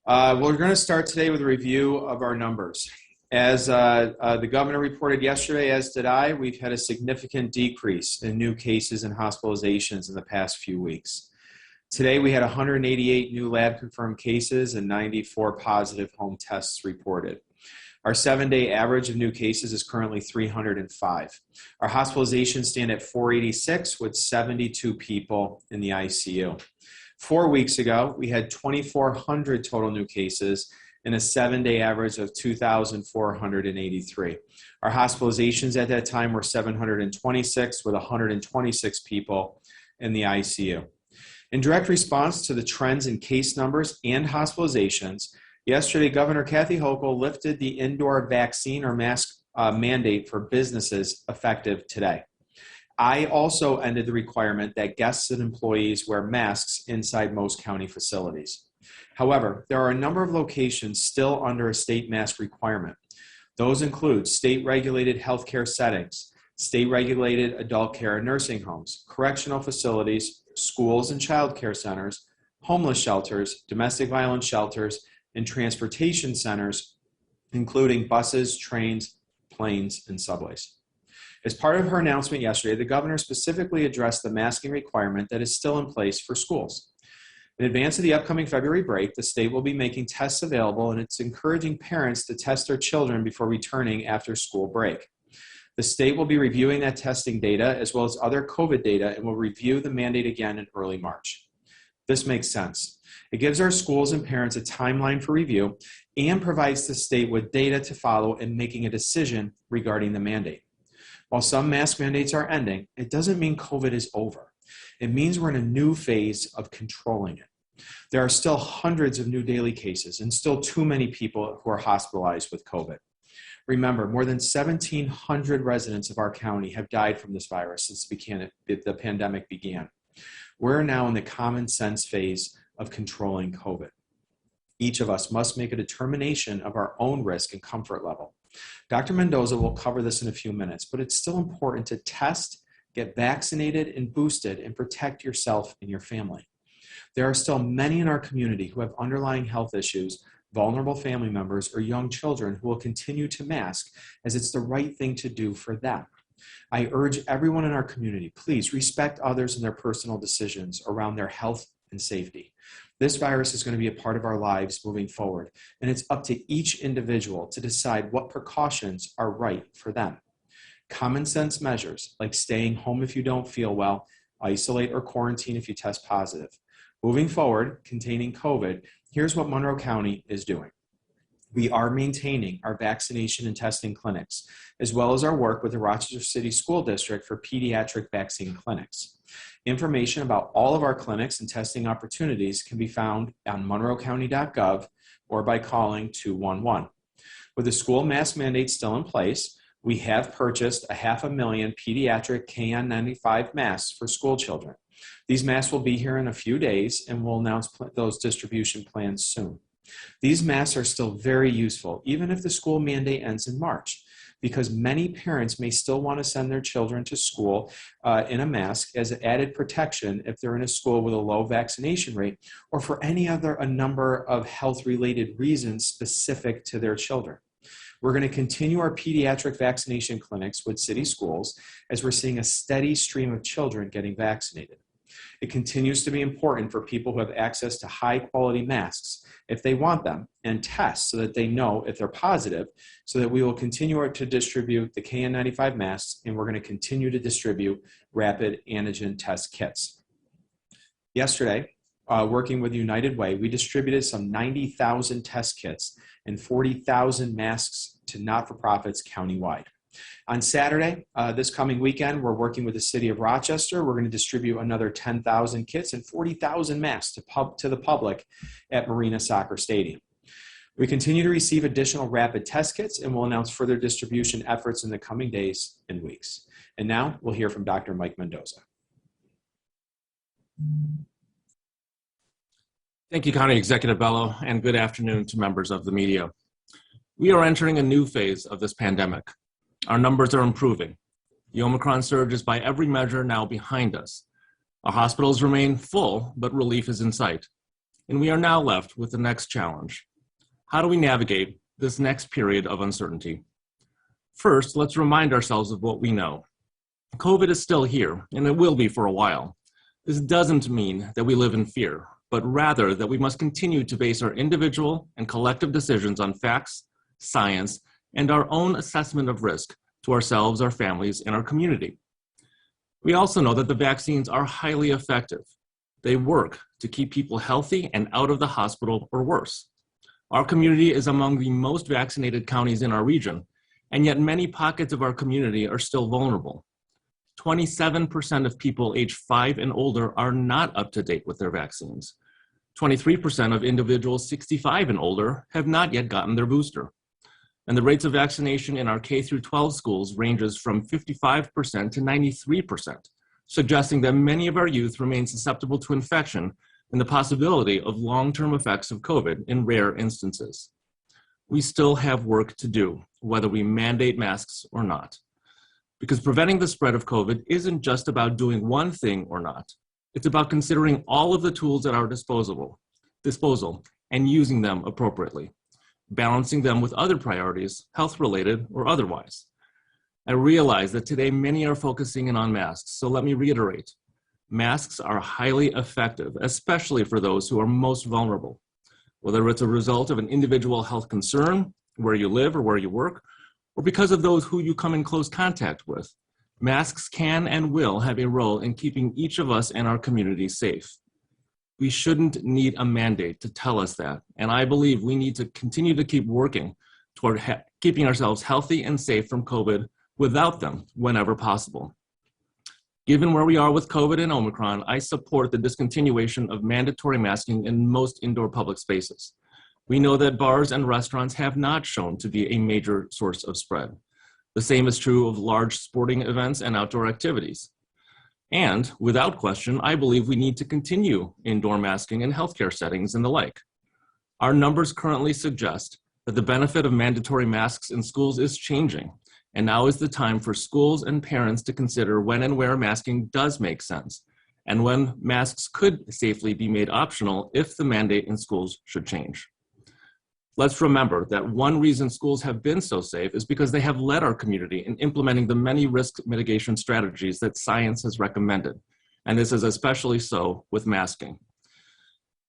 We're going to start today with a review of our numbers. As the governor reported yesterday, as did I, we've had a significant decrease in new cases and hospitalizations in the past few weeks. Today, we had 188 new lab-confirmed cases and 94 positive home tests reported. Our 7-day average of new cases is currently 305. Our hospitalizations stand at 486 with 72 people in the ICU. 4 weeks ago, we had 2,400 total new cases and a 7-day average of 2,483. Our hospitalizations at that time were 726 with 126 people in the ICU. In direct response to the trends in case numbers and hospitalizations, yesterday, Governor Kathy Hochul lifted the indoor vaccine or mask mandate for businesses effective today. I also ended the requirement that guests and employees wear masks inside most county facilities. However, there are a number of locations still under a state mask requirement. Those include state-regulated healthcare settings, state-regulated adult care and nursing homes, correctional facilities, schools and child care centers, homeless shelters, domestic violence shelters, and transportation centers, including buses, trains, planes, and subways. As part of her announcement yesterday, the governor specifically addressed the masking requirement that is still in place for schools. In advance of the upcoming February break, the state will be making tests available, and it's encouraging parents to test their children before returning after school break. The state will be reviewing that testing data as well as other COVID data and will review the mandate again in early March. This makes sense. It gives our schools and parents a timeline for review and provides the state with data to follow in making a decision regarding the mandate. While some mask mandates are ending, it doesn't mean COVID is over. It means we're in a new phase of controlling it. There are still hundreds of new daily cases and still too many people who are hospitalized with COVID. Remember, more than 1,700 residents of our county have died from this virus since the pandemic began. We're now in the common sense phase of controlling COVID. Each of us must make a determination of our own risk and comfort level. Dr. Mendoza will cover this in a few minutes, but it's still important to test, get vaccinated and boosted, and protect yourself and your family. There are still many in our community who have underlying health issues, vulnerable family members, or young children who will continue to mask as it's the right thing to do for them. I urge everyone in our community, please respect others and their personal decisions around their health and safety. This virus is going to be a part of our lives moving forward, and it's up to each individual to decide what precautions are right for them. Common sense measures like staying home if you don't feel well, isolate or quarantine if you test positive. Moving forward, containing COVID, here's what Monroe County is doing. We are maintaining our vaccination and testing clinics, as well as our work with the Rochester City School District for pediatric vaccine clinics. Information about all of our clinics and testing opportunities can be found on monroecounty.gov or by calling 211. With the school mask mandate still in place, we have purchased 500,000 pediatric KN95 masks for school children. These masks will be here in a few days, and we'll announce those distribution plans soon. These masks are still very useful, even if the school mandate ends in March, because many parents may still want to send their children to school in a mask as added protection if they're in a school with a low vaccination rate, or for a number of health-related reasons specific to their children. We're going to continue our pediatric vaccination clinics with city schools as we're seeing a steady stream of children getting vaccinated. It continues to be important for people who have access to high-quality masks, if they want them, and test so that they know if they're positive, so that we will continue to distribute the KN95 masks, and we're going to continue to distribute rapid antigen test kits. Yesterday, working with United Way, we distributed some 90,000 test kits and 40,000 masks to not-for-profits countywide. On Saturday, this coming weekend, we're working with the city of Rochester. We're going to distribute another 10,000 kits and 40,000 masks to the public at Marina Soccer Stadium. We continue to receive additional rapid test kits, and we'll announce further distribution efforts in the coming days and weeks. And now we'll hear from Dr. Mike Mendoza. Thank you, County Executive Bello, and good afternoon to members of the media. We are entering a new phase of this pandemic. Our numbers are improving. The Omicron surge is by every measure now behind us. Our hospitals remain full, but relief is in sight. and we are now left with the next challenge. How do we navigate this next period of uncertainty? First, let's remind ourselves of what we know. COVID is still here, and it will be for a while. This doesn't mean that we live in fear, but rather that we must continue to base our individual and collective decisions on facts, science, and our own assessment of risk to ourselves, our families, and our community. We also know that the vaccines are highly effective. They work to keep people healthy and out of the hospital or worse. Our community is among the most vaccinated counties in our region, and yet many pockets of our community are still vulnerable. 27% of people age 5 and older are not up to date with their vaccines. 23% of individuals 65 and older have not yet gotten their booster. And the rates of vaccination in our K through 12 schools ranges from 55% to 93%, suggesting that many of our youth remain susceptible to infection and the possibility of long-term effects of COVID in rare instances. We still have work to do, whether we mandate masks or not. Because preventing the spread of COVID isn't just about doing one thing or not. It's about considering all of the tools at our disposal and using them appropriately, balancing them with other priorities, health-related or otherwise. I realize that today many are focusing in on masks, so let me reiterate. Masks are highly effective, especially for those who are most vulnerable. Whether it's a result of an individual health concern, where you live or where you work, or because of those who you come in close contact with, masks can and will have a role in keeping each of us and our community safe. We shouldn't need a mandate to tell us that, and I believe we need to continue to keep working toward keeping ourselves healthy and safe from COVID without them whenever possible. Given where we are with COVID and Omicron, I support the discontinuation of mandatory masking in most indoor public spaces. We know that bars and restaurants have not shown to be a major source of spread. The same is true of large sporting events and outdoor activities. And without question, I believe we need to continue indoor masking in healthcare settings and the like. Our numbers currently suggest that the benefit of mandatory masks in schools is changing, and now is the time for schools and parents to consider when and where masking does make sense, and when masks could safely be made optional if the mandate in schools should change. Let's remember that one reason schools have been so safe is because they have led our community in implementing the many risk mitigation strategies that science has recommended. And this is especially so with masking.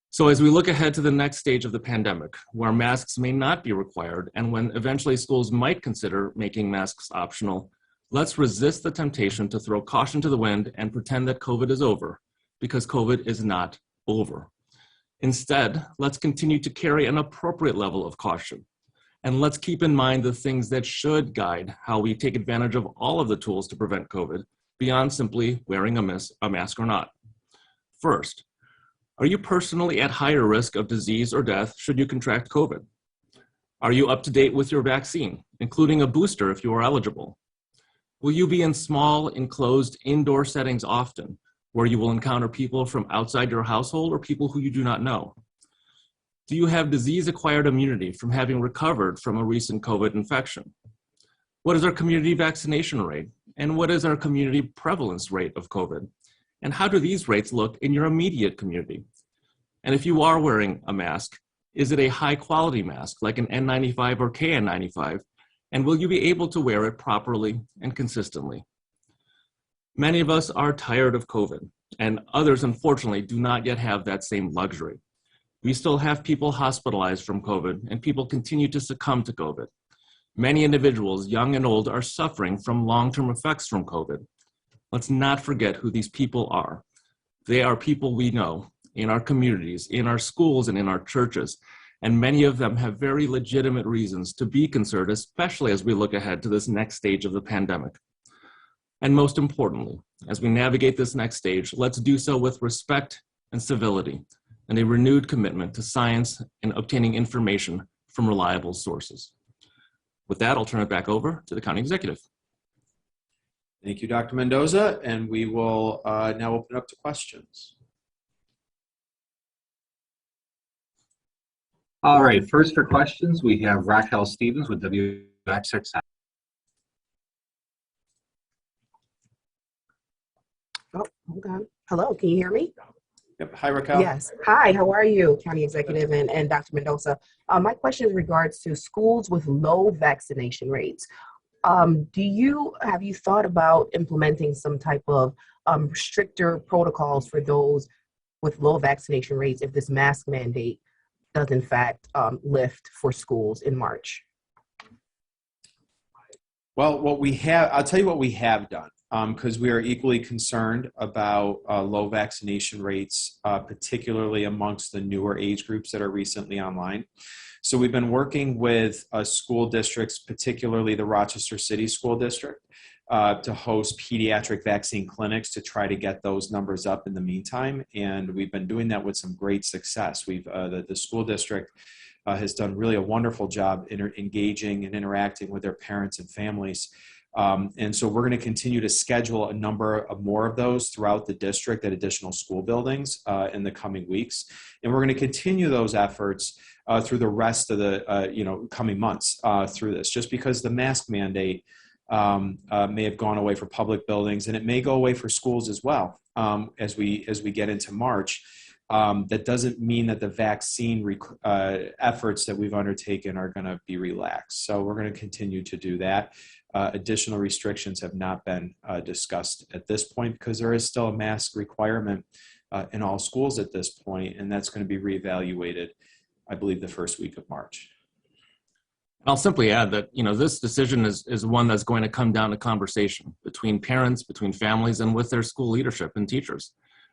So as we look ahead to the next stage of the pandemic, where masks may not be required, and when eventually schools might consider making masks optional, let's resist the temptation to throw caution to the wind and pretend that COVID is over, because COVID is not over. Instead, let's continue to carry an appropriate level of caution. And let's keep in mind the things that should guide how we take advantage of all of the tools to prevent COVID, beyond simply wearing a mask or not. First, are you personally at higher risk of disease or death should you contract COVID? Are you up to date with your vaccine, including a booster if you are eligible? Will you be in small, enclosed, indoor settings often, where you will encounter people from outside your household or people who you do not know? Do you have disease-acquired immunity from having recovered from a recent COVID infection? What is our community vaccination rate? And what is our community prevalence rate of COVID? And how do these rates look in your immediate community? And if you are wearing a mask, is it a high-quality mask like an N95 or KN95? And will you be able to wear it properly and consistently? Many of us are tired of COVID, and others, unfortunately, do not yet have that same luxury. We still have people hospitalized from COVID, and people continue to succumb to COVID. Many individuals, young and old, are suffering from long-term effects from COVID. Let's not forget who these people are. They are people we know in our communities, in our schools, and in our churches, and many of them have very legitimate reasons to be concerned, especially as we look ahead to this next stage of the pandemic. And most importantly, as we navigate this next stage, let's do so with respect and civility, and a renewed commitment to science and obtaining information from reliable sources. With that, I'll turn it back over to the county executive. Thank you, Dr. Mendoza, and we will now open up to questions. All right, first for questions, we have Raquel Stevens with WXXX. Oh, hold on. Hello, can you hear me? Yep. Hi, Raquel. Yes. Hi, how are you, County Executive and Dr. Mendoza? My question is in regards to schools with low vaccination rates. Have you thought about implementing some type of stricter protocols for those with low vaccination rates if this mask mandate does in fact lift for schools in March? Well, I'll tell you what we have done, because we are equally concerned about low vaccination rates, particularly amongst the newer age groups that are recently online. So we've been working with school districts, particularly the Rochester City School District, to host pediatric vaccine clinics to try to get those numbers up in the meantime. And we've been doing that with some great success. The school district has done really a wonderful job engaging and interacting with their parents and families. And so we're going to continue to schedule a number of more of those throughout the district at additional school buildings in the coming weeks. And we're going to continue those efforts through the rest of the coming months through this, just because the mask mandate may have gone away for public buildings, and it may go away for schools as well as we get into March. That doesn't mean that the vaccine efforts that we've undertaken are going to be relaxed. So we're going to continue to do that. Additional restrictions have not been discussed at this point because there is still a mask requirement in all schools at this point, and that's going to be reevaluated, I believe, the first week of March. I'll simply add that, this decision is one that's going to come down to conversation between parents, between families, and with their school leadership and teachers.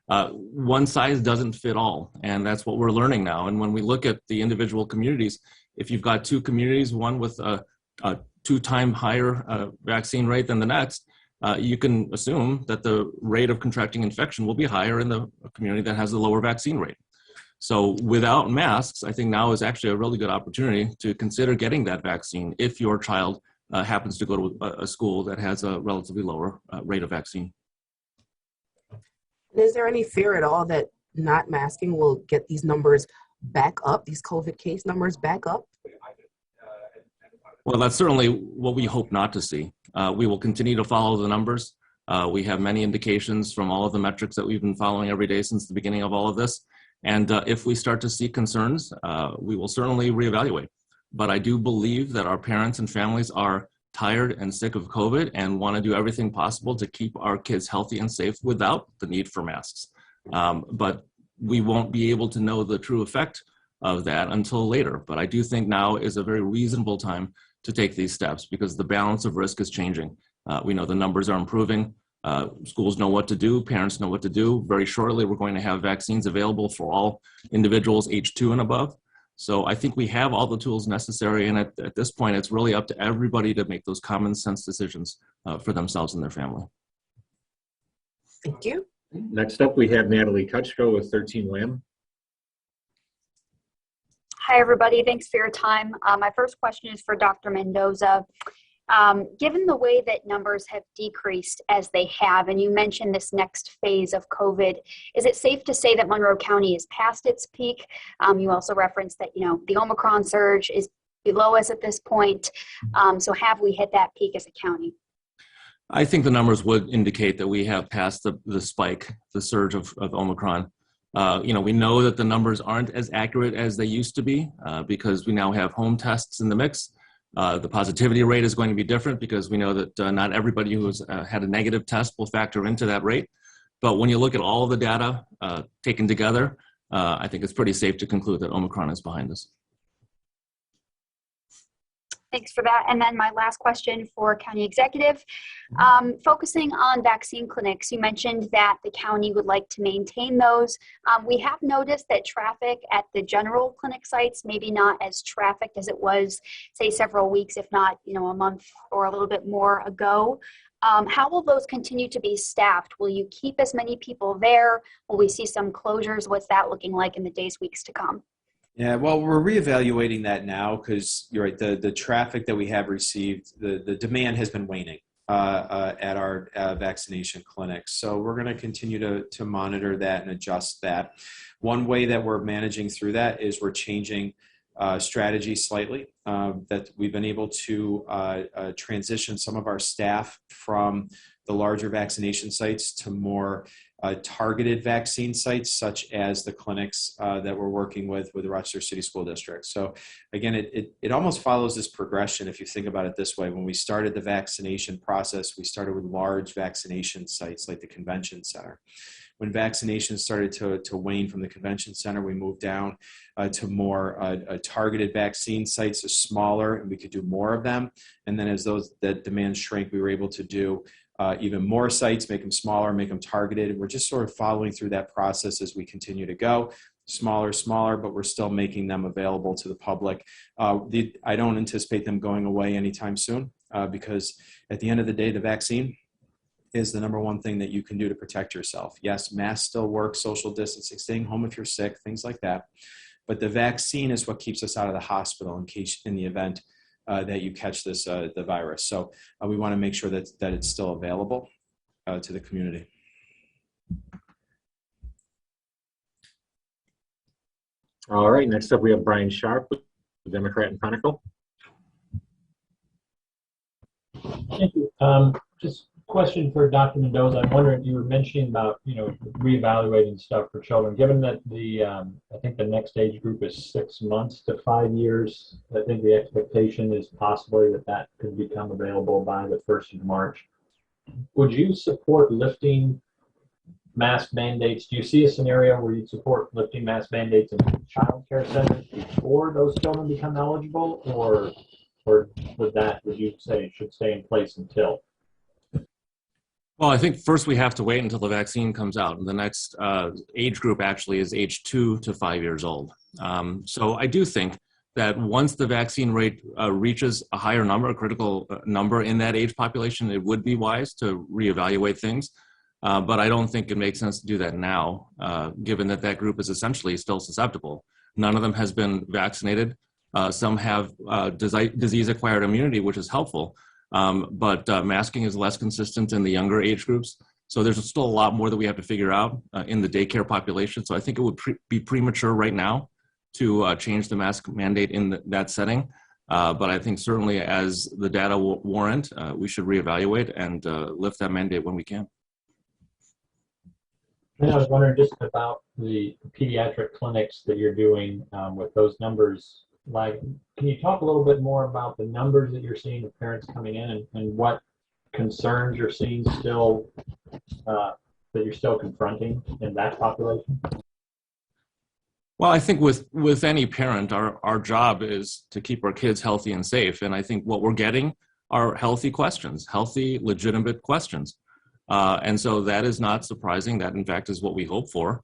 One size doesn't fit all, and that's what we're learning now. And when we look at the individual communities, if you've got two communities, one with a 2-time higher vaccine rate than the next, you can assume that the rate of contracting infection will be higher in the community that has a lower vaccine rate. So without masks, I think now is actually a really good opportunity to consider getting that vaccine if your child happens to go to a school that has a relatively lower rate of vaccine. Is there any fear at all that not masking will get these numbers back up, these COVID case numbers back up? Well, that's certainly what we hope not to see. We will continue to follow the numbers. We have many indications from all of the metrics that we've been following every day since the beginning of all of this. And if we start to see concerns, we will certainly reevaluate. But I do believe that our parents and families are tired and sick of COVID and want to do everything possible to keep our kids healthy and safe without the need for masks. But we won't be able to know the true effect of that until later. But I do think now is a very reasonable time to take these steps because the balance of risk is changing. We know the numbers are improving. Schools know what to do. Parents know what to do. Very shortly, we're going to have vaccines available for all individuals age 2 and above. So I think we have all the tools necessary. And at this point, it's really up to everybody to make those common sense decisions for themselves and their family. Thank you. Next up, we have Natalie Kutchko with 13 Lamb. Hi, everybody. Thanks for your time. My first question is for Dr. Mendoza. Given the way that numbers have decreased as they have, and you mentioned this next phase of COVID, is it safe to say that Monroe County is past its peak? You also referenced that, the Omicron surge is below us at this point. So have we hit that peak as a county? I think the numbers would indicate that we have passed the spike, the surge of Omicron. We know that the numbers aren't as accurate as they used to be because we now have home tests in the mix. The positivity rate is going to be different because we know that not everybody who has had a negative test will factor into that rate. But when you look at all of the data taken together, I think it's pretty safe to conclude that Omicron is behind us. Thanks for that. And then my last question for County Executive, focusing on vaccine clinics, you mentioned that the county would like to maintain those. We have noticed that traffic at the general clinic sites, maybe not as trafficked as it was, say, several weeks, if not, a month or a little bit more ago. How will those continue to be staffed? Will you keep as many people there? Will we see some closures? What's that looking like in the days, weeks to come? Yeah, well, we're reevaluating that now because you're right. The traffic that we have received, the demand has been waning at our vaccination clinics. So we're going to continue to monitor that and adjust that. One way that we're managing through that is we're changing strategy slightly, that we've been able to transition some of our staff from the larger vaccination sites to more targeted vaccine sites, such as the clinics that we're working with the Rochester City School District. So again, it almost follows this progression if you think about it this way. When we started the vaccination process, we started with large vaccination sites like the convention center. When vaccinations started to wane from the convention center, we moved down to more targeted vaccine sites, smaller, and we could do more of them. And then as that demand shrank, we were able to do even more sites, make them smaller, make them targeted. And we're just sort of following through that process as we continue to go. Smaller, but we're still making them available to the public. I don't anticipate them going away anytime soon because at the end of the day, the vaccine is the number one thing that you can do to protect yourself. Yes, masks still work, social distancing, staying home if you're sick, things like that. But the vaccine is what keeps us out of the hospital in the event that you catch the virus. So we want to make sure that it's still available to the community. All right, next up we have Brian Sharp, the Democrat in Chronicle. Thank you. Just question for Dr. Mendoza. I'm wondering, you were mentioning about, reevaluating stuff for children. Given that I think the next age group is 6 months to 5 years, I think the expectation is possibly that could become available by the 1st of March. Would you support lifting mask mandates? Do you see a scenario where you'd support lifting mask mandates in child care centers before those children become eligible, or would you say it should stay in place until? Well, I think first we have to wait until the vaccine comes out. The next age group actually is age 2 to 5 years old. So I do think that once the vaccine rate reaches a higher number, a critical number in that age population, it would be wise to reevaluate things. But I don't think it makes sense to do that now, given that group is essentially still susceptible. None of them has been vaccinated. Some have disease-acquired immunity, which is helpful. But masking is less consistent in the younger age groups. So there's still a lot more that we have to figure out in the daycare population. So I think it would be premature right now to change the mask mandate in that setting. But I think certainly as the data warrant, we should reevaluate and lift that mandate when we can. And I was wondering just about the pediatric clinics that you're doing with those numbers. Like, can you talk a little bit more about the numbers that you're seeing of parents coming in and what concerns you're seeing still that you're still confronting in that population? Well, I think with any parent, our job is to keep our kids healthy and safe. And I think what we're getting are healthy questions, healthy, legitimate questions. And so that is not surprising. That, in fact, is what we hope for.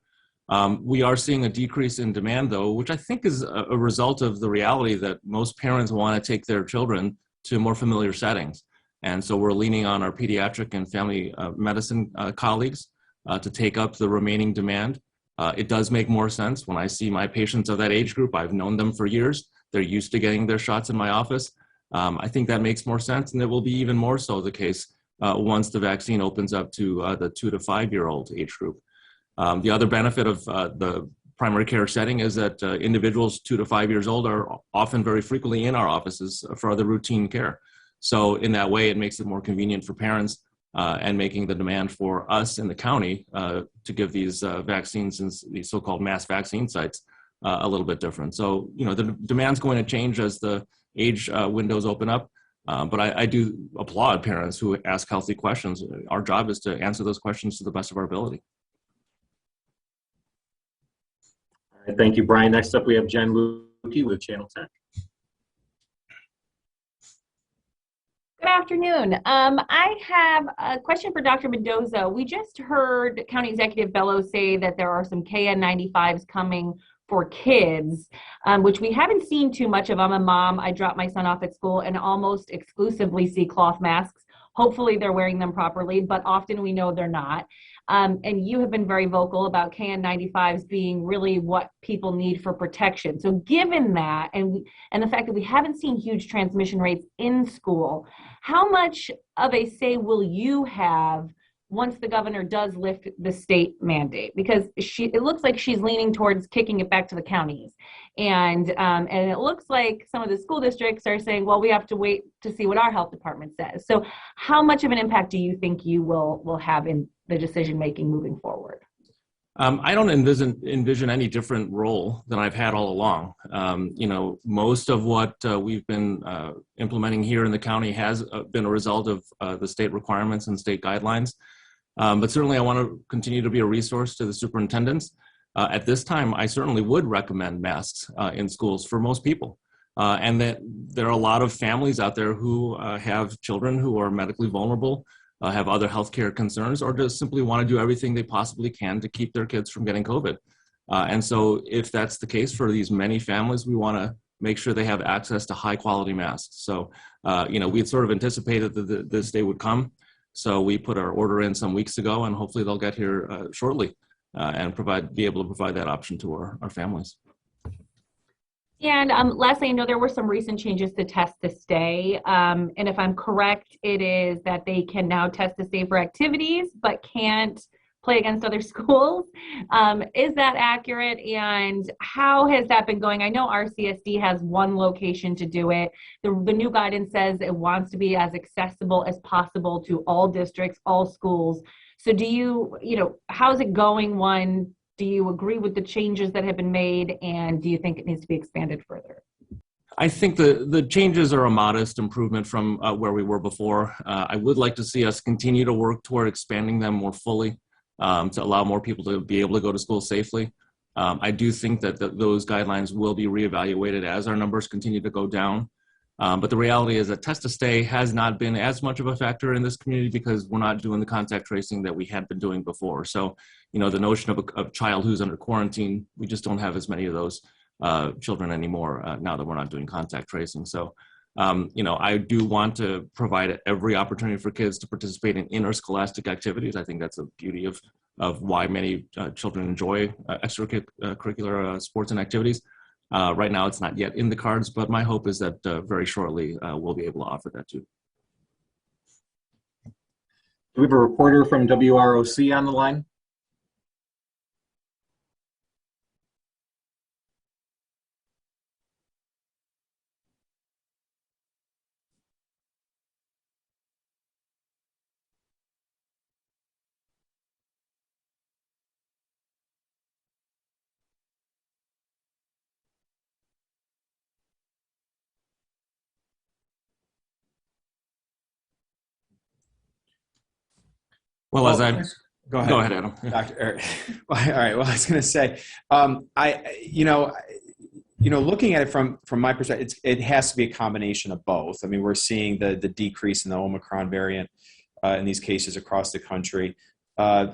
We are seeing a decrease in demand, though, which I think is a result of the reality that most parents want to take their children to more familiar settings. And so we're leaning on our pediatric and family medicine colleagues to take up the remaining demand. It does make more sense when I see my patients of that age group. I've known them for years. They're used to getting their shots in my office. I think that makes more sense, and it will be even more so the case once the vaccine opens up to the 2 to 5 year old age group. The other benefit of the primary care setting is that individuals 2 to 5 years old are often very frequently in our offices for other routine care. So in that way, it makes it more convenient for parents and making the demand for us in the county to give these vaccines in these so-called mass vaccine sites a little bit different. So, the demand's going to change as the age windows open up. But I do applaud parents who ask healthy questions. Our job is to answer those questions to the best of our ability. All right, thank you, Brian. Next up, we have Jen Lukey with Channel 10. Good afternoon. I have a question for Dr. Mendoza. We just heard County Executive Bello say that there are some KN95s coming for kids, which we haven't seen too much of. I'm a mom. I drop my son off at school and almost exclusively see cloth masks. Hopefully they're wearing them properly, but often we know they're not. And you have been very vocal about KN95s being really what people need for protection. So given that, and the fact that we haven't seen huge transmission rates in school, how much of a say will you have once the governor does lift the state mandate? Because it looks like she's leaning towards kicking it back to the counties. And it looks like some of the school districts are saying, well, we have to wait to see what our health department says. So how much of an impact do you think you will have in the decision-making moving forward? I don't envision any different role than I've had all along. Most of what we've been implementing here in the county has been a result of the state requirements and state guidelines. But certainly I want to continue to be a resource to the superintendents. At this time, I certainly would recommend masks in schools for most people. And that there are a lot of families out there who have children who are medically vulnerable, have other healthcare concerns, or just simply want to do everything they possibly can to keep their kids from getting COVID. And so if that's the case for these many families, we want to make sure they have access to high quality masks. So, we had sort of anticipated that this day would come. So we put our order in some weeks ago, and hopefully they'll get here shortly and be able to provide that option to our families. And lastly, I know there were some recent changes to Test to Stay. And if I'm correct, it is that they can now test to stay for activities, but can't play against other schools. Is that accurate? And how has that been going? I know RCSD has one location to do it. The new guidance says it wants to be as accessible as possible to all districts, all schools. So how's it going? One, do you agree with the changes that have been made, and do you think it needs to be expanded further? I think the changes are a modest improvement from where we were before. I would like to see us continue to work toward expanding them more fully to allow more people to be able to go to school safely. I do think that those guidelines will be reevaluated as our numbers continue to go down. But the reality is that Test to Stay has not been as much of a factor in this community because we're not doing the contact tracing that we had been doing before. So, the notion of a child who's under quarantine, we just don't have as many of those children anymore now that we're not doing contact tracing. So, I do want to provide every opportunity for kids to participate in interscholastic activities. I think that's the beauty of why many children enjoy extracurricular sports and activities. Right now, it's not yet in the cards, but my hope is that very shortly we'll be able to offer that too. Do we have a reporter from WROC on the line? Well, Go ahead. Go ahead, Adam. Doctor. All right. Well, I was going to say, looking at it from my perspective, it has to be a combination of both. I mean, we're seeing the decrease in the Omicron variant in these cases across the country.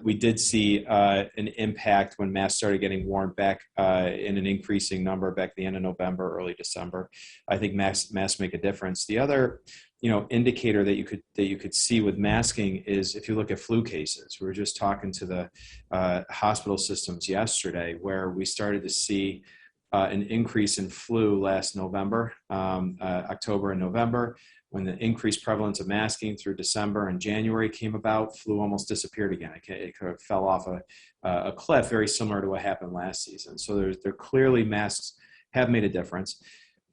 We did see an impact when masks started getting worn back in an increasing number back at the end of November, early December. I think masks make a difference. The other indicator that you could see with masking is if you look at flu cases. We were just talking to the hospital systems yesterday where we started to see an increase in flu last November, October and November. When the increased prevalence of masking through December and January came about, flu almost disappeared again. It kind of fell off a cliff, very similar to what happened last season. So there clearly masks have made a difference.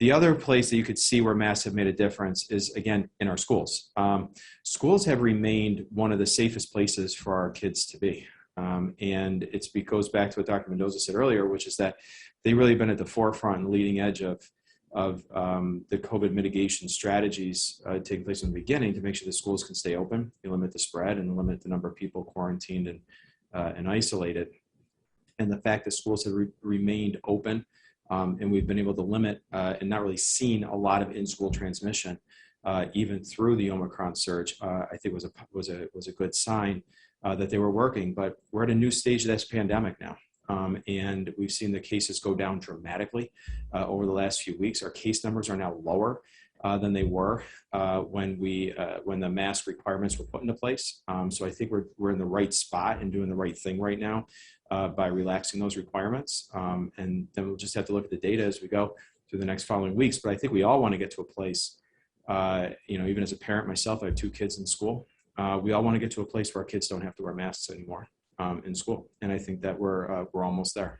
The other place that you could see where masks have made a difference is, again, in our schools. Schools have remained one of the safest places for our kids to be. And it goes back to what Dr. Mendoza said earlier, which is that they've really been at the forefront and leading edge of the COVID mitigation strategies taking place in the beginning to make sure the schools can stay open, limit the spread, and limit the number of people quarantined and isolated. And the fact that schools have remained open and we've been able to limit and not really seen a lot of in-school transmission even through the Omicron surge, I think was a good sign that they were working. But we're at a new stage of this pandemic now. And we've seen the cases go down dramatically over the last few weeks. Our case numbers are now lower than they were when the mask requirements were put into place. So I think we're in the right spot and doing the right thing right now by relaxing those requirements. And then we'll just have to look at the data as we go through the next following weeks. But I think we all want to get to a place, even as a parent myself, I have 2 kids in school. we all want to get to a place where our kids don't have to wear masks anymore in school. And I think that we're almost there.